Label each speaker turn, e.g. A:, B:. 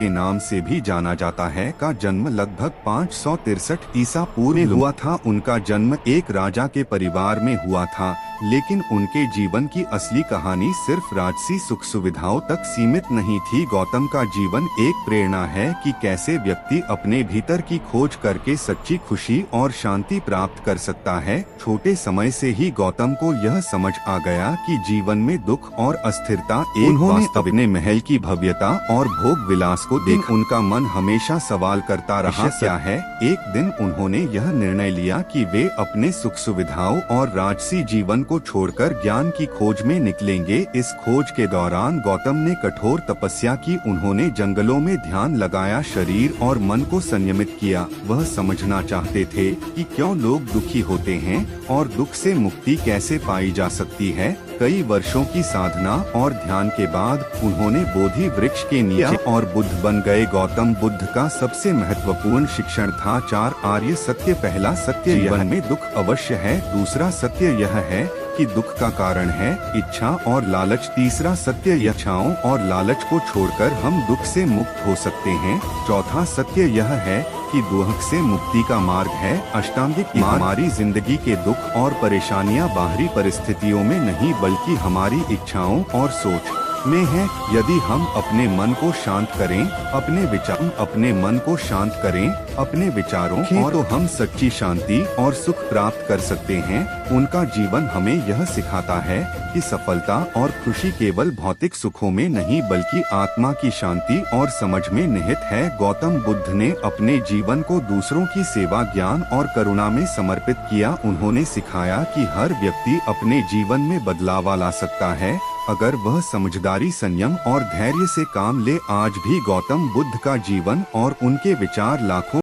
A: के नाम से भी जाना जाता है, का जन्म लगभग 563 ईसा पूर्व में हुआ था। उनका जन्म एक राजा के परिवार में हुआ था, लेकिन उनके जीवन की असली कहानी सिर्फ राजसी सुख सुविधाओं तक सीमित नहीं थी। गौतम का जीवन एक प्रेरणा है कि कैसे व्यक्ति अपने भीतर की खोज करके सच्ची खुशी और शांति प्राप्त कर सकता है। छोटे समय से ही गौतम को यह समझ आ गया कि जीवन में दुख और अस्थिरता एक वास्तविक। अपने महल की भव्यता और भोग विलास को देख उनका मन हमेशा सवाल करता रहा, क्या है। एक दिन उन्होंने यह निर्णय लिया कि वे अपने सुख सुविधाओं और राजसी जीवन को छोड़कर ज्ञान की खोज में निकलेंगे। इस खोज के दौरान गौतम ने कठोर तपस्या की। उन्होंने जंगलों में ध्यान लगाया, शरीर और मन को संयमित किया। वह समझना चाहते थे कि क्यों लोग दुखी होते हैं और दुख से मुक्ति कैसे पाई जा सकती है। कई वर्षों की साधना और ध्यान के बाद उन्होंने बोधि वृक्ष के नीचे और बुद्ध बन गए। गौतम बुद्ध का सबसे महत्वपूर्ण शिक्षण था 4 आर्य सत्य। पहला सत्य, जीवन में दुख अवश्य है। दूसरा सत्य यह है कि दुख का कारण है इच्छा और लालच। तीसरा सत्य, इच्छाओं और लालच को छोड़कर हम दुख से मुक्त हो सकते हैं। चौथा सत्य यह है कि दुख से मुक्ति का मार्ग है अष्टांगिक। हमारी जिंदगी के दुख और परेशानियां बाहरी परिस्थितियों में नहीं बल्कि हमारी इच्छाओं और सोच में है। यदि हम अपने मन को शांत करें, अपने मन को शांत करें अपने विचारों और तो हम सच्ची शांति और सुख प्राप्त कर सकते हैं। उनका जीवन हमें यह सिखाता है कि सफलता और खुशी केवल भौतिक सुखों में नहीं बल्कि आत्मा की शांति और समझ में निहित है। गौतम बुद्ध ने अपने जीवन को दूसरों की सेवा, ज्ञान और करुणा में समर्पित किया। उन्होंने सिखाया कि हर व्यक्ति अपने जीवन में बदलाव ला सकता है अगर वह समझदारी, संयम और धैर्य से काम ले। आज भी गौतम बुद्ध का जीवन और उनके विचार लाखों